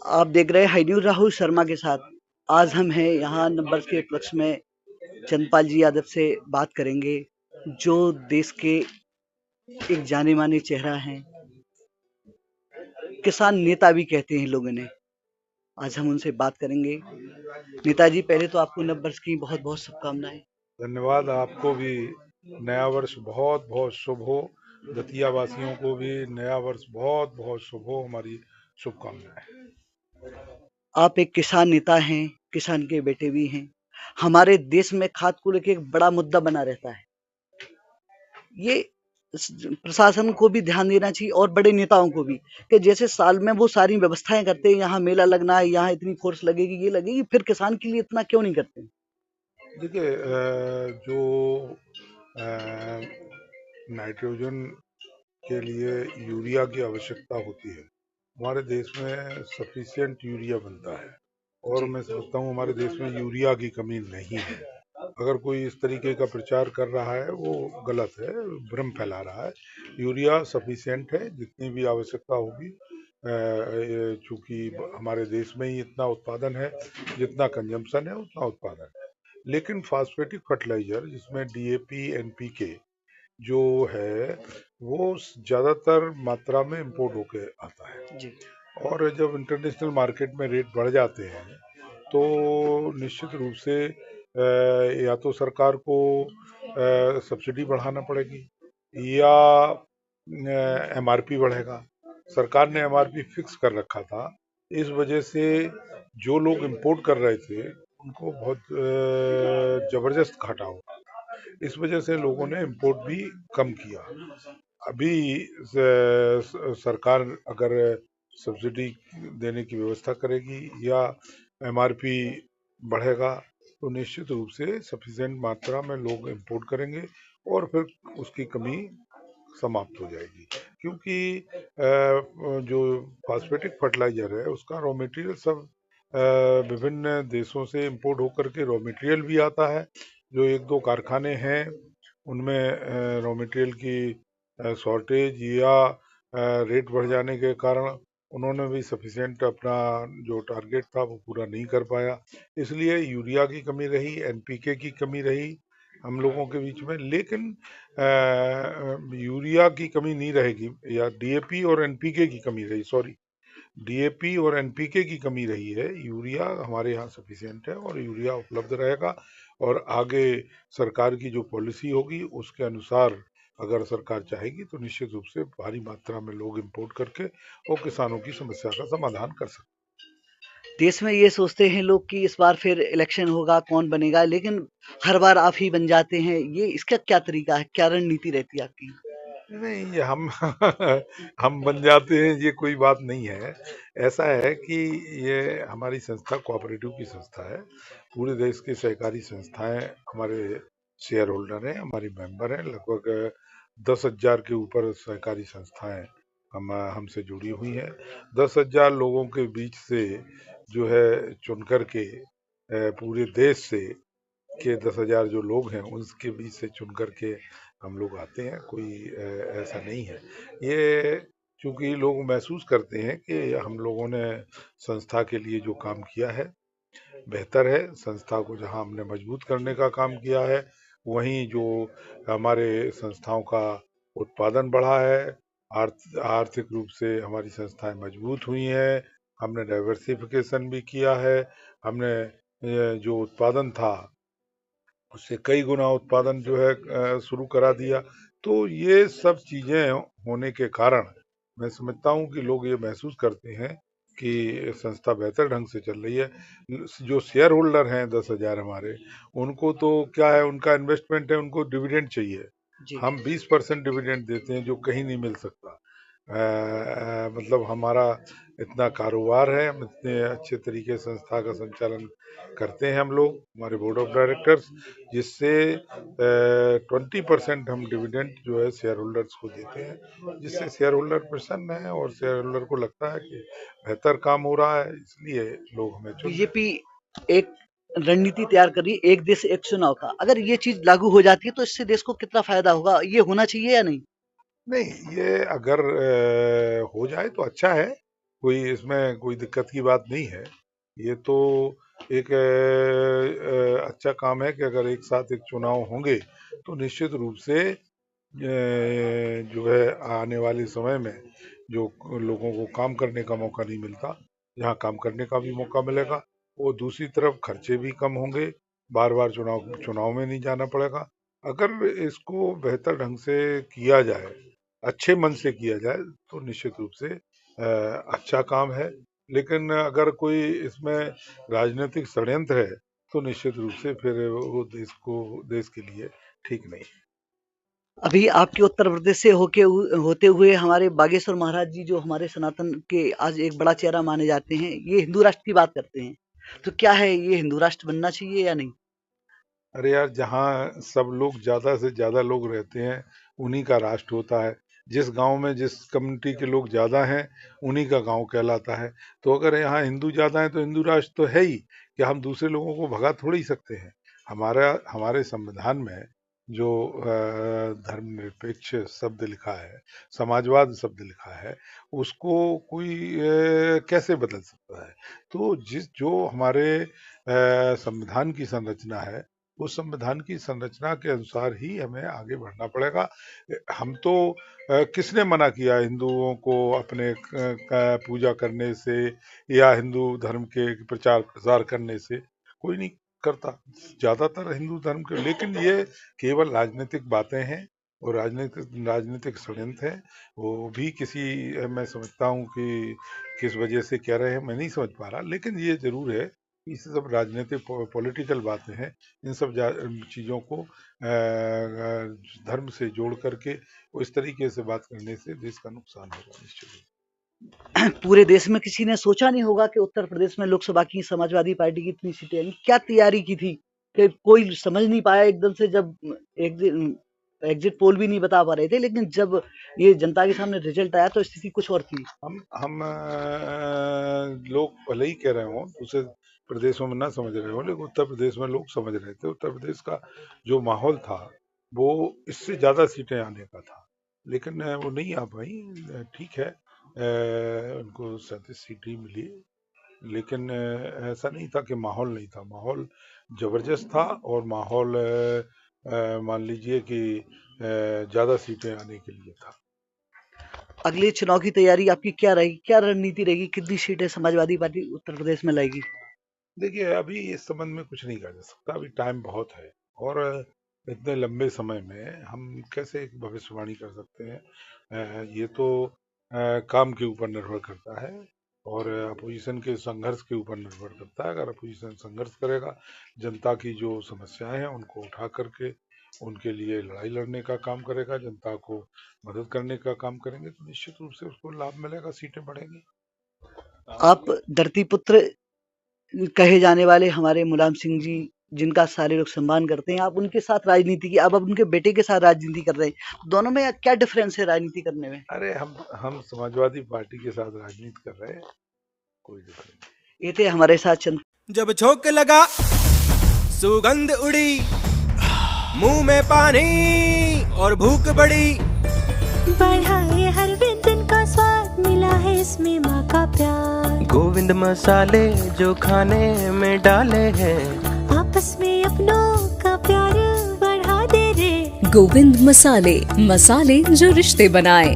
आप देख रहे हैं हाई न्यूज राहुल शर्मा के साथ। आज हम हैं यहाँ नंबर के उपलक्ष्य में चंद्रपाल जी यादव से बात करेंगे, जो देश के एक जाने माने चेहरा हैं, किसान नेता भी कहते हैं लोग इन्हें। आज हम उनसे बात करेंगे। नेताजी, पहले तो आपको नव वर्ष की बहुत बहुत शुभकामनाएं। धन्यवाद। आपको भी नया वर्ष बहुत बहुत शुभ हो। दतिया वासियों को भी नया वर्ष बहुत बहुत शुभ हो। हमारी शुभकामनाएं। आप एक किसान नेता हैं, किसान के बेटे भी हैं। हमारे देश में खाद को लेकर एक बड़ा मुद्दा बना रहता है। ये प्रशासन को भी ध्यान देना चाहिए और बड़े नेताओं को भी, कि जैसे साल में वो सारी व्यवस्थाएं करते हैं, यहाँ मेला लगना है, यहाँ इतनी फोर्स लगेगी, ये लगेगी, फिर किसान के लिए इतना क्यों नहीं करते? देखिए, जो नाइट्रोजन के लिए यूरिया की आवश्यकता होती है, हमारे देश में सफिशिएंट यूरिया बनता है। और जी। मैं समझता हूँ हमारे देश में यूरिया की कमी नहीं है। अगर कोई इस तरीके का प्रचार कर रहा है वो गलत है, भ्रम फैला रहा है। यूरिया सफिशिएंट है, जितनी भी आवश्यकता होगी। चूंकि हमारे देश में ही इतना उत्पादन है, जितना कंजम्पशन है उतना उत्पादन है। लेकिन फास्फेटिक फर्टिलाइजर जिसमें डीएपी एनपीके जो है वो ज्यादातर मात्रा में इंपोर्ट होके आता है। जी। और जब इंटरनेशनल मार्केट में रेट बढ़ जाते हैं तो निश्चित रूप से या तो सरकार को सब्सिडी बढ़ाना पड़ेगी, या एमआरपी बढ़ेगा। सरकार ने एमआरपी फिक्स कर रखा था। इस वजह से जो लोग इंपोर्ट कर रहे थे उनको बहुत जबरदस्त घाटा हुआ। इस वजह से लोगों ने इंपोर्ट भी कम किया। अभी सरकार अगर सब्सिडी देने की व्यवस्था करेगी या एमआरपी बढ़ेगा तो निश्चित रूप से सफिशिएंट मात्रा में लोग इंपोर्ट करेंगे और फिर उसकी कमी समाप्त हो जाएगी। क्योंकि जो फास्फेटिक फर्टिलाइजर है उसका रॉ मटेरियल सब विभिन्न देशों से इंपोर्ट होकर के रॉ मटेरियल भी आता है। जो एक दो कारखाने हैं उनमें रॉ मटेरियल की शॉर्टेज या रेट बढ़ जाने के कारण उन्होंने भी सफिशिएंट अपना जो टारगेट था वो पूरा नहीं कर पाया। इसलिए यूरिया की कमी रही, एनपीके की कमी रही हम लोगों के बीच में। लेकिन यूरिया की कमी नहीं रहेगी, या डीएपी और एनपीके की कमी रही, सॉरी, डीएपी और एनपीके की कमी रही है। यूरिया हमारे यहाँ सफिशिएंट है और यूरिया उपलब्ध रहेगा। और आगे सरकार की जो पॉलिसी होगी उसके अनुसार अगर सरकार चाहेगी तो निश्चित रूप से भारी मात्रा में लोग इंपोर्ट करके और किसानों की समस्या का समाधान कर सकते देश में ये सोचते हैं लोग कि इस बार फिर इलेक्शन होगा, कौन बनेगा, लेकिन हर बार आप ही बन जाते हैं। ये इसका क्या तरीका है, क्या रणनीति रहती है आपकी? हैं। नहीं, ये हम हम बन जाते हैं ये कोई बात नहीं है। ऐसा है कि ये हमारी संस्था कोऑपरेटिव की संस्था है। पूरे देश की सहकारी संस्थाएं हमारे शेयर होल्डर हैं, हमारी मेंबर हैं। लगभग 10,000 के ऊपर सहकारी संस्थाएं हम हमसे जुड़ी हुई हैं। 10,000 लोगों के बीच से जो है चुन करके पूरे देश से के 10,000 जो लोग हैं उसके बीच से चुन करके हम लोग आते हैं। कोई ऐसा नहीं है। ये चूंकि लोग महसूस करते हैं कि हम लोगों ने संस्था के लिए जो काम किया है बेहतर है। संस्था को जहां हमने मजबूत करने का काम किया है, वहीं जो हमारे संस्थाओं का उत्पादन बढ़ा है, आर्थिक रूप से हमारी संस्थाएं मजबूत हुई हैं। हमने डाइवर्सिफिकेशन भी किया है। हमने जो उत्पादन था उससे कई गुना उत्पादन जो है शुरू करा दिया। तो ये सब चीजें होने के कारण मैं समझता हूँ कि लोग ये महसूस करते हैं कि संस्था बेहतर ढंग से चल रही है। जो शेयर होल्डर हैं 10,000 हमारे, उनको तो क्या है, उनका इन्वेस्टमेंट है, उनको डिविडेंड चाहिए। जी। हम 20% डिविडेंड देते हैं जो कहीं नहीं मिल सकता। मतलब हमारा इतना कारोबार है, हम इतने अच्छे तरीके से संस्था का संचालन करते हैं हम लोग, हमारे बोर्ड ऑफ डायरेक्टर्स, जिससे 20% हम डिविडेंड जो है शेयर होल्डर्स को देते हैं, जिससे शेयर होल्डर प्रसन्न है और शेयर होल्डर को लगता है कि बेहतर काम हो रहा है, इसलिए लोग हमें चुन रहे हैं। बीजेपी एक रणनीति तैयार कर रही है, एक देश एक चुनाव का। अगर ये चीज लागू हो जाती है तो इससे देश को कितना फायदा होगा, ये होना चाहिए या नहीं? नहीं, ये अगर हो जाए तो अच्छा है। कोई इसमें कोई दिक्कत की बात नहीं है। ये तो एक अच्छा काम है कि अगर एक साथ एक चुनाव होंगे तो निश्चित रूप से जो है आने वाले समय में जो लोगों को काम करने का मौका नहीं मिलता, यहाँ काम करने का भी मौका मिलेगा। और दूसरी तरफ खर्चे भी कम होंगे, बार बार चुनाव में नहीं जाना पड़ेगा। अगर इसको बेहतर ढंग से किया जाए, अच्छे मन से किया जाए, तो निश्चित रूप से अच्छा काम है। लेकिन अगर कोई इसमें राजनीतिक षड्यंत्र है तो निश्चित रूप से फिर वो देश के लिए ठीक नहीं है। अभी आपके उत्तर प्रदेश से होते हुए हमारे बागेश्वर महाराज जी, जो हमारे सनातन के आज एक बड़ा चेहरा माने जाते हैं, ये हिंदू राष्ट्र की बात करते हैं, तो क्या है ये हिंदू राष्ट्र बनना चाहिए या नहीं? अरे यार, जहाँ सब लोग ज्यादा से ज्यादा लोग रहते हैं उन्हीं का राष्ट्र होता है। जिस गांव में जिस कम्युनिटी के लोग ज्यादा हैं उन्हीं का गांव कहलाता है। तो अगर यहाँ हिंदू ज्यादा हैं तो हिंदू राष्ट्र तो है ही, कि हम दूसरे लोगों को भगा थोड़ी ही सकते हैं। हमारे संविधान में जो धर्मनिरपेक्ष शब्द लिखा है, समाजवाद शब्द लिखा है, उसको कोई कैसे बदल सकता है? तो जो हमारे संविधान की संरचना है, उस संविधान की संरचना के अनुसार ही हमें आगे बढ़ना पड़ेगा। हम तो किसने मना किया हिंदुओं को अपने पूजा करने से या हिंदू धर्म के प्रचार प्रसार करने से? कोई नहीं करता, ज्यादातर हिंदू धर्म के। लेकिन ये केवल राजनीतिक बातें हैं और राजनीतिक षड्यंत्र है। वो भी मैं समझता हूँ कि किस वजह से कह रहे हैं, मैं नहीं समझ पा रहा। लेकिन ये जरूर है कि ये सब राजनीतिक पॉलिटिकल बातें हैं। इन सब चीजों को धर्म से जोड़ करके इस तरीके से बात करने से देश का नुकसान होगा निश्चित। पूरे देश में किसी ने सोचा नहीं होगा कि उत्तर प्रदेश में लोकसभा की समाजवादी पार्टी की इतनी सीटें आएंगी। क्या तैयारी की थी कि कोई समझ नहीं पाया एकदम से, जब एक दिन एग्जिट पोल भी नहीं बता पा रहे थे, लेकिन जब ये जनता के सामने रिजल्ट आया तो स्थिति कुछ और थी। हम लोग भले ही कह रहे हो दूसरे प्रदेशों में ना समझ रहे हो, लेकिन उत्तर प्रदेश में लोग समझ रहे थे। उत्तर प्रदेश का जो माहौल था वो इससे ज्यादा सीटें आने का था, लेकिन वो नहीं आ पाई। ठीक है, उनको 37 सीटें मिली, लेकिन ऐसा नहीं था कि माहौल नहीं था। माहौल जबरदस्त था और माहौल मान लीजिए कि ज्यादा सीटें आने के लिए था। अगले चुनाव की तैयारी आपकी क्या रहेगी? क्या रणनीति रहेगी? कितनी सीटें समाजवादी पार्टी उत्तर प्रदेश में लाएगी? देखिए, अभी इस संबंध में कुछ नहीं कहा जा सकता, अभी टाइम बहुत है। और इतने लंबे समय में हम कैसे एक भविष्यवाणी कर सकते हैं? ये तो काम के ऊपर निर्भर करता है और अपोजिशन के संघर्ष के ऊपर निर्भर करता है। अगर अपोजिशन संघर्ष करेगा, जनता की जो समस्याएं हैं उनको उठा करके उनके लिए लड़ाई लड़ने का काम करेगा, जनता को मदद करने का काम करेंगे, तो निश्चित रूप से उसको लाभ मिलेगा, सीटें बढ़ेंगी। आप धरती पुत्र कहे जाने वाले हमारे मुलायम सिंह जी, जिनका सारे लोग सम्मान करते हैं, आप उनके साथ राजनीति की, अब उनके बेटे के साथ राजनीति कर रहे हैं, दोनों में क्या डिफरेंस है राजनीति करने में? अरे, हम समाजवादी पार्टी के साथ राजनीति कर रहे हैं, कोई डिफरेंस नहीं। ये थे हमारे साथ चंद। जब झोंक लगा, सुगंध उड़ी, मुंह में पानी और भूख बढ़ी, बढ़ा ये हर व्यंजन का स्वाद, मिला है इसमें माँ का प्यार। गोविंद मसाले जो खाने में डाले हैं, आपस में अपनों का प्यार बढ़ा दे रे। गोविंद मसाले, मसाले जो रिश्ते बनाए।